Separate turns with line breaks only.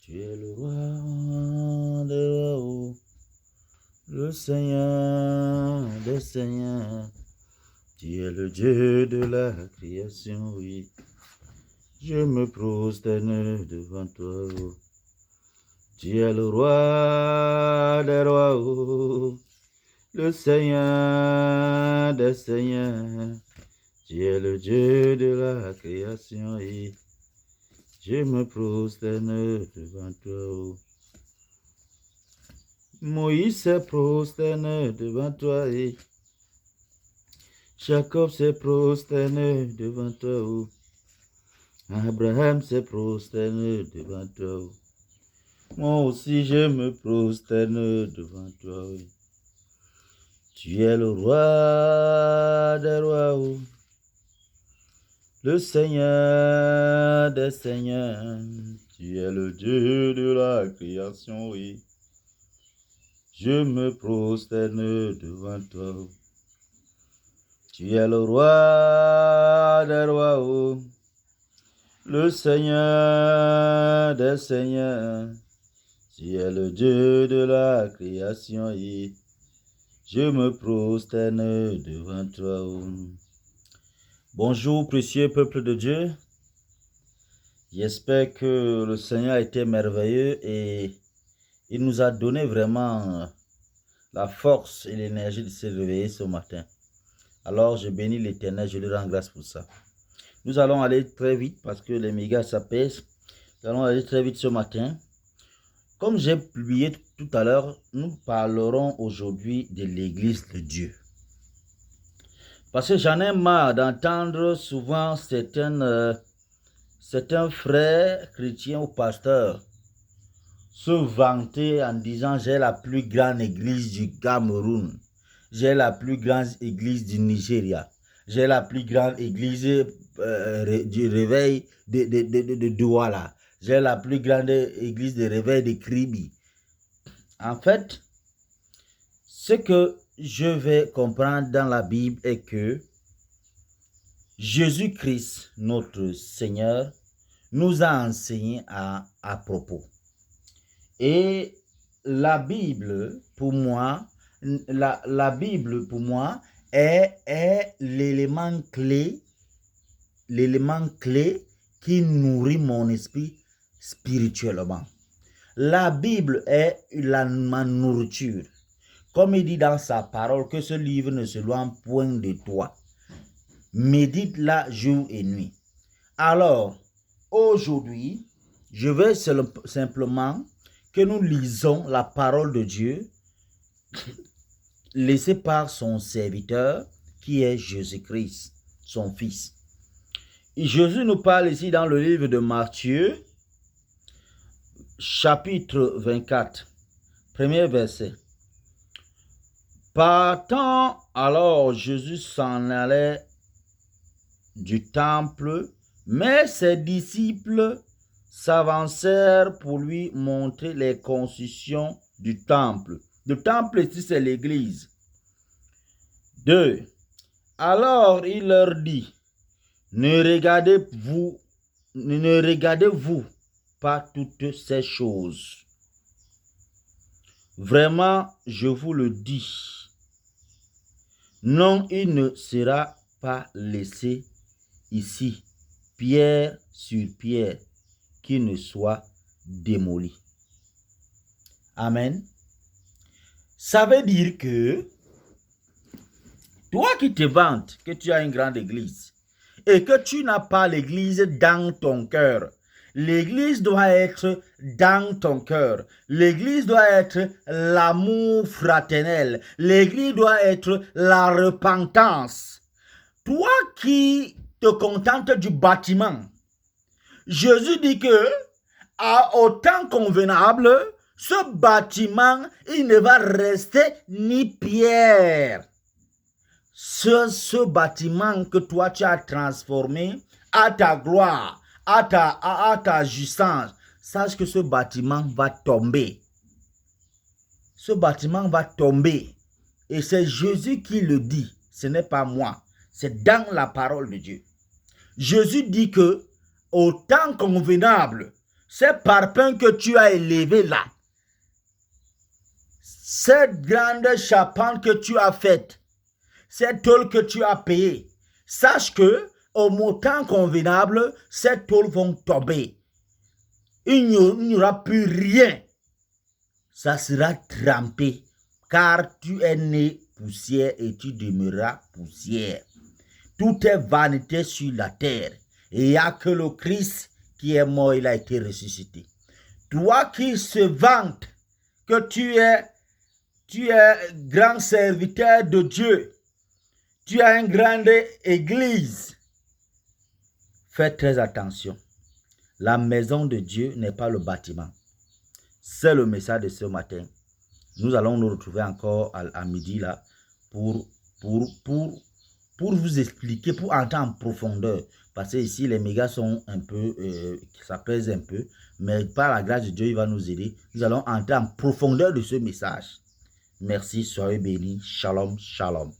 Tu es le roi des rois, le Seigneur des seigneurs. Tu es le Dieu de la création, oui. Je me prosterne devant toi. Oh. Tu es le roi des rois, oh. Le Seigneur des seigneurs. Tu es le Dieu de la création, oui. Je me prosterne devant toi. Oh. Moïse se prosterne devant toi. Et Jacob se prosterne devant toi. Oh. Abraham se prosterne devant toi. Oh. Moi aussi je me prosterne devant toi. Oui. Tu es le roi des rois. Oh. Le Seigneur des seigneurs. Tu es le Dieu de la création. Oui. Je me prosterne devant toi. Oh. Tu es le roi des rois. Oh. Le Seigneur des seigneurs. Tu es le Dieu de la création, et je me prosterne devant toi. Bonjour, précieux peuple de Dieu. J'espère que le Seigneur a été merveilleux et il nous a donné vraiment la force et l'énergie de se réveiller ce matin. Alors, je bénis l'Éternel, je lui rends grâce pour ça. Nous allons aller très vite parce que les mégas s'apaisent. Nous allons aller très vite ce matin. Comme j'ai publié tout à l'heure, nous parlerons aujourd'hui de l'Église de Dieu. Parce que j'en ai marre d'entendre souvent certains frères chrétiens ou pasteurs se vanter en disant « j'ai la plus grande église du Cameroun, j'ai la plus grande église du Nigeria, j'ai la plus grande église du réveil de Douala. » J'ai la plus grande église de réveil de Kribi. En fait, ce que je vais comprendre dans la Bible est que Jésus-Christ, notre Seigneur, nous a enseigné à propos. Et la Bible, pour moi, est l'élément clé qui nourrit mon esprit spirituellement. La Bible est ma nourriture. Comme il dit dans sa parole, que ce livre ne se loin point de toi. Médite-la jour et nuit. Alors, aujourd'hui, je veux simplement que nous lisons la parole de Dieu laissée par son serviteur qui est Jésus-Christ, son Fils. Et Jésus nous parle ici dans le livre de Matthieu, chapitre 24, premier verset. Partant, alors Jésus s'en allait du temple, mais ses disciples s'avancèrent pour lui montrer les constructions du temple. Le temple ici, c'est l'église. 2. Alors il leur dit, ne regardez-vous pas toutes ces choses. Vraiment, je vous le dis, non, il ne sera pas laissé ici, pierre sur pierre, qui ne soit démoli. Amen. Ça veut dire que toi qui te vantes que tu as une grande église et que tu n'as pas l'église dans ton cœur, l'église doit être dans ton cœur. L'église doit être l'amour fraternel. L'église doit être la repentance. Toi qui te contentes du bâtiment, Jésus dit que à autant convenable, ce bâtiment, il ne va rester ni pierre. Ce bâtiment que toi tu as transformé à ta gloire, à ta jouissance, sache que ce bâtiment va tomber. Ce bâtiment va tomber. Et c'est Jésus qui le dit. Ce n'est pas moi. C'est dans la parole de Dieu. Jésus dit que, au temps convenable, ces parpaings que tu as élevés là, cette grande charpente que tu as faite, cette tôle que tu as payée, sache que au montant convenable, ces tôles vont tomber. Il n'y aura plus rien. Ça sera trempé, car tu es né poussière et tu demeureras poussière. Tout est vanité sur la terre. Et il n'y a que le Christ qui est mort, il a été ressuscité. Toi qui se vantes que tu es grand serviteur de Dieu, tu as une grande église, fais très attention. La maison de Dieu n'est pas le bâtiment. C'est le message de ce matin. Nous allons nous retrouver encore à midi là pour vous expliquer, pour entrer en profondeur. Parce que ici, les mégas sont un peu, ça pèse un peu. Mais par la grâce de Dieu, il va nous aider. Nous allons entrer en profondeur de ce message. Merci, soyez bénis. Shalom, shalom.